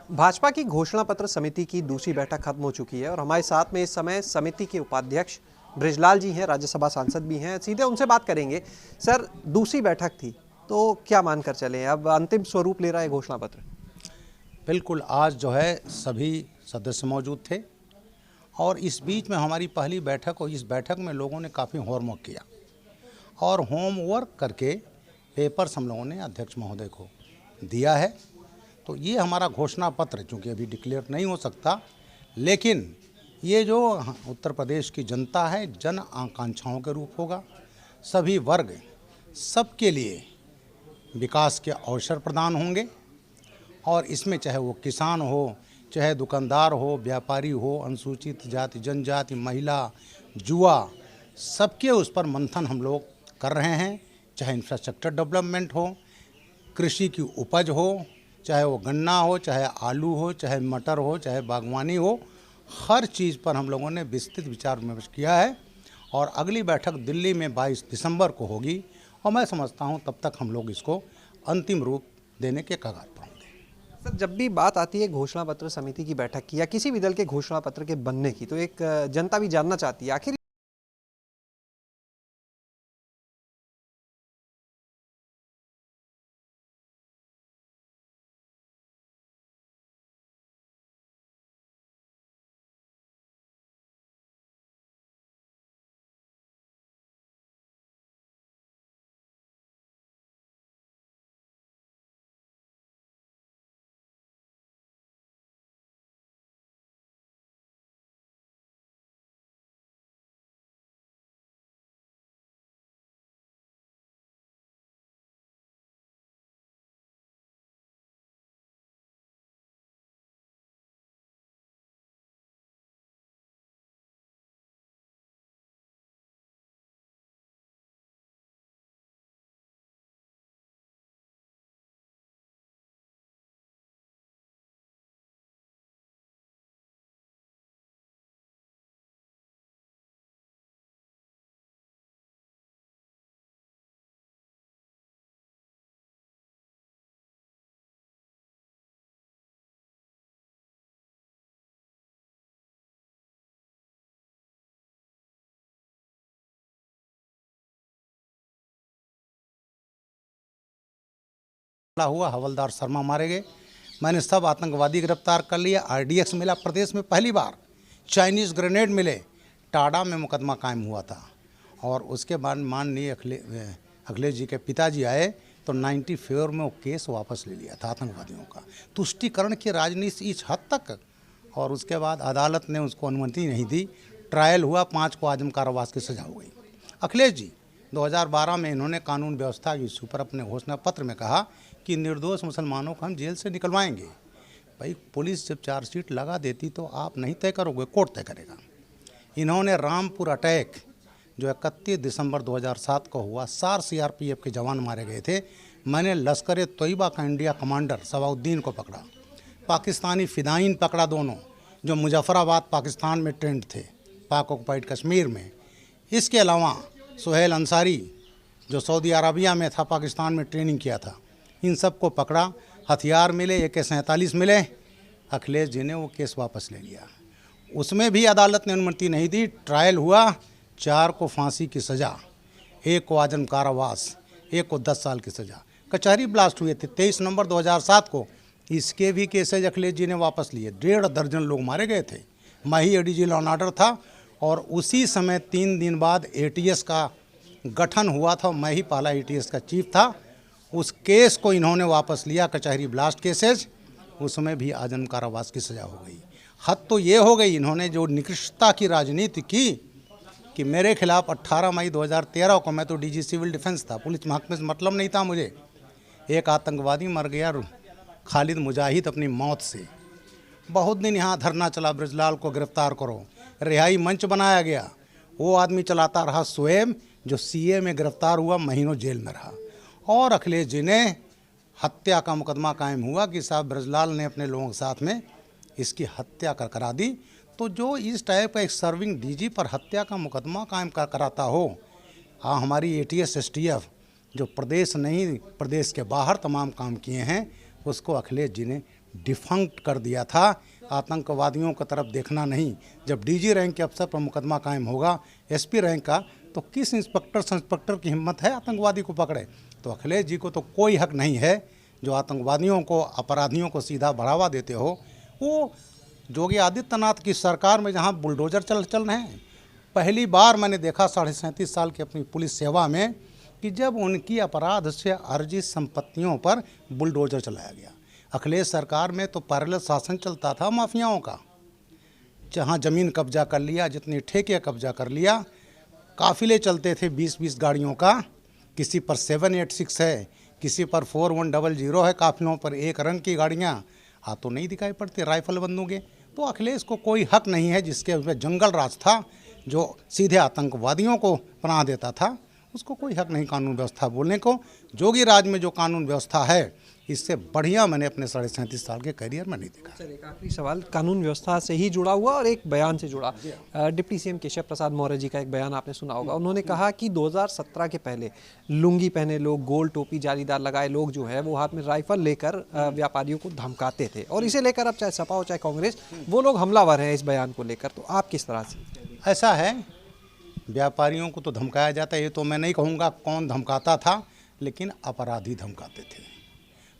भाजपा की घोषणा पत्र समिति की दूसरी बैठक खत्म हो चुकी है और हमारे साथ में इस समय समिति के उपाध्यक्ष बृजलाल जी हैं, राज्यसभा सांसद भी हैं। सीधे उनसे बात करेंगे। सर, दूसरी बैठक थी तो क्या मानकर चले, अब अंतिम स्वरूप ले रहा है घोषणा पत्र? बिल्कुल, आज जो है सभी सदस्य मौजूद थे और इस बीच में हमारी पहली बैठक और इस बैठक में लोगों ने काफ़ी होमवर्क किया और होमवर्क करके पेपर्स हम लोगों ने अध्यक्ष महोदय को दिया है। तो ये हमारा घोषणा पत्र, चूँकि अभी डिक्लेयर नहीं हो सकता, लेकिन ये जो उत्तर प्रदेश की जनता है, जन आकांक्षाओं के रूप होगा। सभी वर्ग, सबके लिए विकास के अवसर प्रदान होंगे और इसमें चाहे वो किसान हो, चाहे दुकानदार हो, व्यापारी हो, अनुसूचित जाति जनजाति, महिला, युवा, सबके उस पर मंथन हम लोग कर रहे हैं। चाहे इंफ्रास्ट्रक्चर डेवलपमेंट हो, कृषि की उपज हो, चाहे वो गन्ना हो, चाहे आलू हो, चाहे मटर हो, चाहे बागवानी हो, हर चीज़ पर हम लोगों ने विस्तृत विचार विमर्श किया है। और अगली बैठक दिल्ली में 22 दिसंबर को होगी और मैं समझता हूँ तब तक हम लोग इसको अंतिम रूप देने के कगार पर होंगे। सर, जब भी बात आती है घोषणा पत्र समिति की बैठक की या किसी भी दल के घोषणा पत्र के बनने की, तो एक जनता भी जानना चाहती है आखिर हुआ, हवलदार शर्मा मारे गए, मैंने सब आतंकवादी गिरफ्तार कर लिया, आरडीएक्स मिला, प्रदेश में पहली बार चाइनीज़ ग्रेनेड मिले, टाडा में मुकदमा कायम हुआ था। और उसके बाद माननीय अखिलेश जी के पिताजी आए तो 94 में वो केस वापस ले लिया था आतंकवादियों का। तुष्टीकरण की राजनीति इस हद तक, और उसके बाद अदालत ने उसको अनुमति नहीं दी। ट्रायल हुआ, 5 को आजम कारावास की सजा हो गई। अखिलेश जी 2012 में इन्होंने कानून व्यवस्था के इश्यू पर अपने घोषणा पत्र में कहा कि निर्दोष मुसलमानों को हम जेल से निकलवाएंगे। भाई, पुलिस जब चार्जशीट लगा देती तो आप नहीं तय करोगे, कोर्ट तय करेगा। इन्होंने रामपुर अटैक जो 31 दिसंबर 2007 को हुआ, 4 सीआरपीएफ के जवान मारे गए थे। मैंने लश्कर ए तोयबा का इंडिया कमांडर सवाउद्दीन को पकड़ा, पाकिस्तानी फिदाइन पकड़ा दोनों, जो मुजफ्फराबाद पाकिस्तान में ट्रेंड थे, पाक ऑक्युपाइड कश्मीर में। इसके अलावा सुहेल अंसारी जो सऊदी अरबिया में था, पाकिस्तान में ट्रेनिंग किया था, इन सब को पकड़ा। हथियार मिले, AK-47 मिले। अखिलेश जी ने वो केस वापस ले लिया, उसमें भी अदालत ने अनुमति नहीं दी। ट्रायल हुआ, 4 को फांसी की सज़ा, 1 को आजम कारावास, 1 को 10 साल की सज़ा। कचहरी ब्लास्ट हुए थे 23 नवंबर 2007 को, इसके भी केसेज अखिलेश जी ने वापस लिए। 1.5 दर्जन लोग मारे गए थे। मैं ही ADG लॉ एंड ऑर्डर था और उसी समय 3 दिन बाद ATS का गठन हुआ था, मैं ही पहला ATS का चीफ था। उस केस को इन्होंने वापस लिया, कचहरी ब्लास्ट केसेज, उसमें भी आजम कारावास की सज़ा हो गई। हद तो ये हो गई, इन्होंने जो निकृष्टता की राजनीति की कि मेरे खिलाफ 18 मई 2013 को, मैं तो DG सिविल डिफेंस था, पुलिस महकमे से मतलब नहीं था मुझे, एक आतंकवादी मर गया, खालिद मुजाहिद, अपनी मौत से। बहुत दिन यहाँ धरना चला, बृजलाल को गिरफ्तार करो, रिहाई मंच बनाया गया। वो आदमी चलाता रहा स्वयं, जो CA में गिरफ्तार हुआ, महीनों जेल में रहा। और अखिलेश जी ने हत्या का मुकदमा कायम हुआ कि साहब बृजलाल ने अपने लोगों के साथ में इसकी हत्या करा दी। तो जो इस टाइप का एक सर्विंग DG पर हत्या का मुकदमा कायम कराता हो, हमारी ATS STF जो प्रदेश नहीं, प्रदेश के बाहर तमाम काम किए हैं, उसको अखिलेश जी ने डिफंक्ट कर दिया था। आतंकवादियों की तरफ देखना नहीं। जब डीजी रैंक के अफसर पर मुकदमा कायम होगा, एसपी रैंक का, तो किस इंस्पेक्टर की हिम्मत है आतंकवादी को पकड़े? तो अखिलेश जी को तो कोई हक नहीं है जो आतंकवादियों को, अपराधियों को सीधा बढ़ावा देते हो। वो योगी आदित्यनाथ की सरकार में जहाँ बुलडोजर चल रहे हैं, पहली बार मैंने देखा 37.5 साल की अपनी पुलिस सेवा में कि जब उनकी अपराध से अर्जित संपत्तियों पर बुलडोजर चलाया गया। अखिलेश सरकार में तो पैरेलल शासन चलता था माफियाओं का, जहाँ ज़मीन कब्जा कर लिया, जितने ठेके कब्जा कर लिया। काफिले चलते थे 20-20 गाड़ियों का, किसी पर 786 है, किसी पर 4100 है, काफिलों पर एक रंग की गाड़ियाँ तो नहीं दिखाई पड़ती, राइफल बंदूकें। तो अखिलेश को कोई हक नहीं है, जिसके उसमें जंगल राज था जो सीधे आतंकवादियों को पनाह देता था, उसको कोई हक नहीं कानून व्यवस्था बोलने को। जोगी राज में जो कानून व्यवस्था है, इससे बढ़िया मैंने अपने 37.5 साल के करियर में नहीं देखा। सर, एक आखिरी सवाल कानून व्यवस्था से ही जुड़ा हुआ और एक बयान से जुड़ा। डिप्टी सीएम केशव प्रसाद मौर्य जी का एक बयान आपने सुना होगा। उन्होंने कहा कि 2017 के पहले लुंगी पहने लोग, गोल टोपी जालीदार लगाए लोग जो है वो हाथ में राइफल लेकर व्यापारियों को धमकाते थे, और इसे लेकर अब चाहे सपा हो चाहे कांग्रेस, वो लोग हमलावर हैं इस बयान को लेकर। तो आप किस तरह से? ऐसा है, व्यापारियों को तो धमकाया जाता है, ये तो मैं नहीं कहूँगा कौन धमकाता था, लेकिन अपराधी धमकाते थे।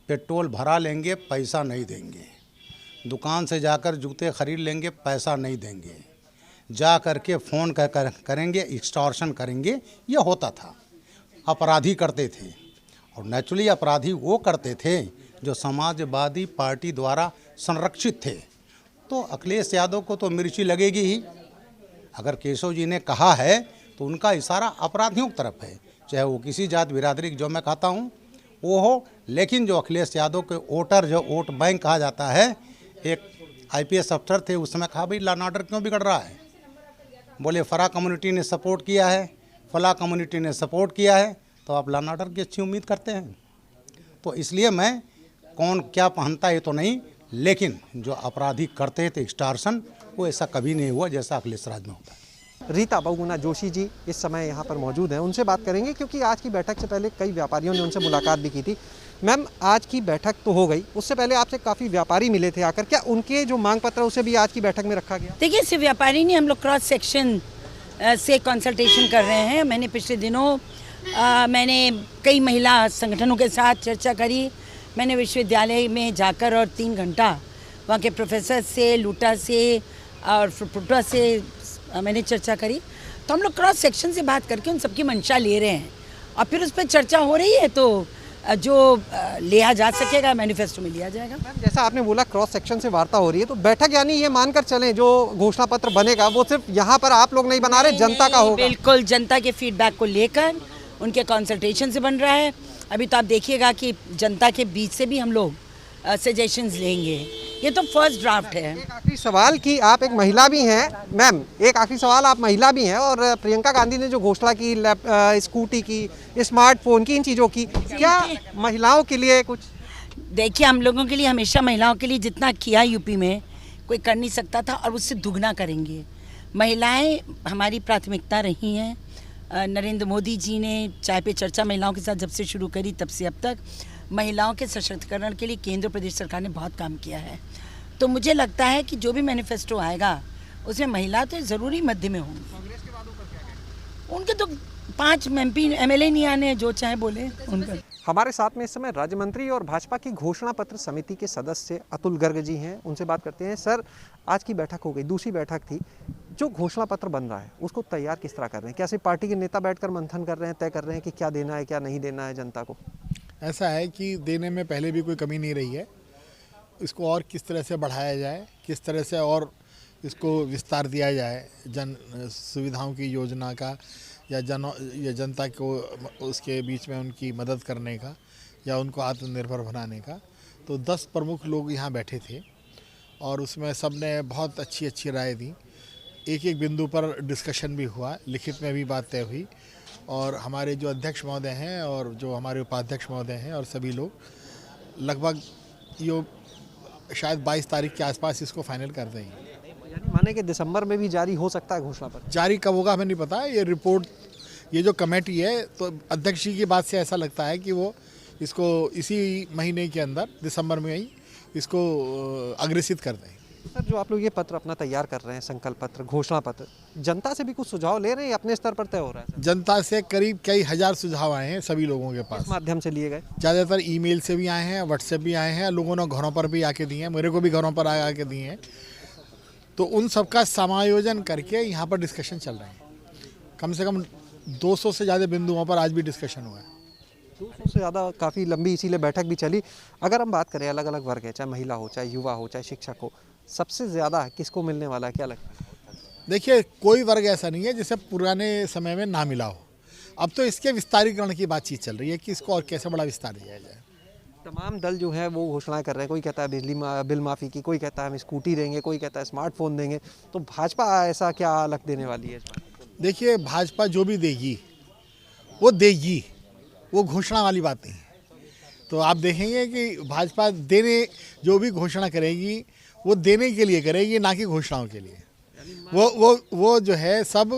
पेट्रोल भरा लेंगे, पैसा नहीं देंगे। दुकान से जाकर जूते खरीद लेंगे, पैसा नहीं देंगे। जा करके फ़ोन करेंगे, एक्सटॉर्शन करेंगे। यह होता था, अपराधी करते थे। और नेचुरली अपराधी वो करते थे जो समाजवादी पार्टी द्वारा संरक्षित थे। तो अखिलेश यादव को तो मिर्ची लगेगी ही। अगर केशव जी ने कहा है तो उनका इशारा अपराधियों की तरफ है, चाहे वो किसी जात बिरादरी की, जो मैं कहता हूँ वो हो। लेकिन जो अखिलेश यादव के वोटर, जो वोट बैंक कहा जाता है, एक आईपीएस अफसर थे, उस समय कहा भाई लॉ एंड ऑर्डर क्यों बिगड़ रहा है? बोले फला कम्युनिटी ने सपोर्ट किया है, फला कम्युनिटी ने सपोर्ट किया है, तो आप लॉ एंड ऑर्डर की अच्छी उम्मीद करते हैं। तो इसलिए मैं कौन क्या पहनता है तो नहीं, लेकिन जो अपराधी करते थे एक्सटॉर्शन, वो ऐसा कभी नहीं हुआ जैसा अखिलेश राज में होता है। रीता बहुगुणा जोशी जी इस समय यहाँ पर मौजूद हैं, उनसे बात करेंगे क्योंकि आज की बैठक से पहले कई व्यापारियों ने उनसे मुलाकात भी की थी। मैम, आज की बैठक तो हो गई, उससे पहले आपसे काफ़ी व्यापारी मिले थे आकर, क्या उनके जो मांग पत्र है उसे भी आज की बैठक में रखा गया? देखिए, सिर्फ व्यापारी नहीं, हम लोग क्रॉस सेक्शन से कंसल्टेशन कर रहे हैं। मैंने पिछले दिनों मैंने कई महिला संगठनों के साथ चर्चा करी। मैंने विश्वविद्यालय में जाकर और 3 घंटा वहाँ के प्रोफेसर से, लूटा से और फ्रुटा से मैंने चर्चा करी। तो हम लोग क्रॉस सेक्शन से बात करके उन सबकी मंशा ले रहे हैं और फिर उस पर चर्चा हो रही है। तो जो लिया जा सकेगा मैनिफेस्टो में लिया जाएगा। मैम, जैसा आपने बोला क्रॉस सेक्शन से वार्ता हो रही है, तो बैठक यानी ये मानकर चलें जो घोषणा पत्र बनेगा वो सिर्फ यहाँ पर आप लोग नहीं बना रहे, जनता का होगा? बिल्कुल, जनता के फीडबैक को लेकर उनके कंसल्टेशन से बन रहा है। अभी तो आप देखिएगा कि जनता के बीच से भी हम लोग सजेशंस लेंगे। ये तो फर्स्ट ड्राफ्ट है। एक आखिरी सवाल कि आप एक महिला भी हैं मैम, एक आखिरी सवाल, आप महिला भी हैं और प्रियंका गांधी ने जो घोषणा की स्कूटी की, स्मार्टफोन की, इन चीज़ों की, क्या महिलाओं के लिए कुछ? देखिए, हम लोगों के लिए हमेशा महिलाओं के लिए जितना किया यूपी में कोई कर नहीं सकता था और उससे दुगना करेंगे। महिलाएं हमारी प्राथमिकता रही हैं। नरेंद्र मोदी जी ने चाय पे चर्चा महिलाओं के साथ जब से शुरू करी तब से अब तक महिलाओं के सशक्तिकरण के लिए केंद्र प्रदेश सरकार ने बहुत काम किया है। तो मुझे लगता है कि जो भी मैनिफेस्टो आएगा उसमें महिला तो ज़रूरी मध्य में होंगी। कांग्रेस के बाद ऊपर क्या? उनके तो 5 MP MLA नहीं आने, जो चाहे बोले उनका। हमारे साथ में इस समय राज्य मंत्री और भाजपा की घोषणा पत्र समिति के सदस्य अतुल गर्ग जी हैं, उनसे बात करते हैं। सर, आज की बैठक हो गई, दूसरी बैठक थी, जो घोषणा पत्र बन रहा है उसको तैयार किस तरह कर रहे हैं? क्या सिर्फ पार्टी के नेता बैठकर मंथन कर रहे हैं, तय कर रहे हैं कि क्या देना है क्या नहीं देना है जनता को? ऐसा है कि देने में पहले भी कोई कमी नहीं रही है। इसको और किस तरह से बढ़ाया जाए, किस तरह से और इसको विस्तार दिया जाए, जन सुविधाओं की योजना का या जनता को उसके बीच में उनकी मदद करने का या उनको आत्मनिर्भर बनाने का। तो 10 प्रमुख लोग यहाँ बैठे थे और उसमें सब ने बहुत अच्छी अच्छी राय दी। एक एक बिंदु पर डिस्कशन भी हुआ, लिखित में भी बात तय हुई और हमारे जो अध्यक्ष महोदय हैं और जो हमारे उपाध्यक्ष महोदय हैं और सभी लोग लगभग ये शायद 22 तारीख के आसपास इसको फाइनल कर देंगे। यानी माने कि दिसंबर में भी जारी हो सकता है घोषणा पत्र? जारी कब होगा हमें नहीं पता। ये रिपोर्ट, ये जो कमेटी है, तो अध्यक्ष जी की बात से ऐसा लगता है कि वो इसको इसी महीने के अंदर दिसंबर में ही इसको अग्रेसित कर दें। सर जो आप लोग ये पत्र अपना तैयार कर रहे हैं, संकल्प पत्र, घोषणा पत्र, जनता से भी कुछ सुझाव ले रहे हैं या अपने स्तर पर तय हो रहा है? जनता से करीब कई हजार सुझाव आए हैं सभी लोगों के पास। इस माध्यम से लिए गए? ज़्यादातर ईमेल से भी आए हैं, व्हाट्सएप भी आए हैं, लोगों ने घरों पर भी आके दिए हैं, मेरे को भी घरों पर आके दिए हैं। तो उन सब का समायोजन करके यहाँ पर डिस्कशन चल रहे हैं। कम से कम 200 से ज़्यादा बिंदुओं पर आज भी डिस्कशन हुआ है। 200 से ज़्यादा, काफ़ी लंबी इसीलिए बैठक भी चली। अगर हम बात करें अलग अलग वर्ग है, चाहे महिला हो, चाहे युवा हो, चाहे शिक्षक हो, सबसे ज़्यादा किसको मिलने वाला है, क्या लगता है? देखिए, कोई वर्ग ऐसा नहीं है जिसे पुराने समय में ना मिला हो। अब तो इसके विस्तारीकरण की बातचीत चल रही है कि इसको और कैसे बड़ा विस्तार दिया जाए। तमाम दल जो है वो घोषणाएं कर रहे हैं। कोई कहता है बिजली बिल माफ़ी की, कोई कहता है हम स्कूटी देंगे, कोई कहता है स्मार्टफोन देंगे। तो भाजपा ऐसा क्या अलग देने वाली है इस बार? देखिए, भाजपा जो भी देगी वो देगी, वो घोषणा वाली बात नहीं है। तो आप देखेंगे कि भाजपा जो भी घोषणा करेगी वो देने के लिए करेगी, ना कि घोषणाओं के लिए। वो जो है सब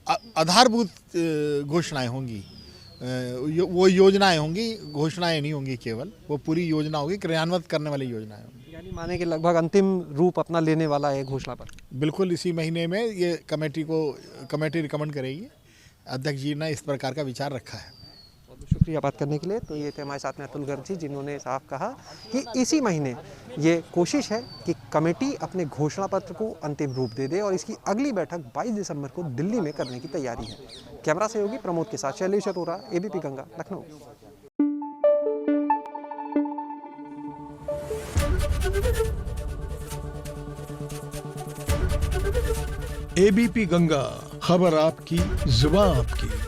आधारभूत घोषणाएं होंगी, वो योजनाएं होंगी, घोषणाएं नहीं होंगी केवल, वो पूरी योजना होगी, क्रियान्वित करने वाली योजनाएं होंगी। यानी माने कि लगभग अंतिम रूप अपना लेने वाला है घोषणा पत्र। बिल्कुल इसी महीने में ये कमेटी रिकमेंड करेगी। अध्यक्ष जी ने इस प्रकार का विचार रखा है। बहुत शुक्रिया बात करने के लिए। तो ये थे हमारे साथ में अतुल गर्ग जी, जिन्होंने साफ कहा कि इसी महीने ये कोशिश है कि कमेटी अपने घोषणा पत्र को अंतिम रूप दे दे और इसकी अगली बैठक 22 दिसंबर को दिल्ली में करने की तैयारी है। कैमरा सहयोगी प्रमोद के साथ शैलेश अरोरा, एबीपी गंगा, लखनऊ। एबीपी गंगा, खबर आपकी, जुबान आपकी।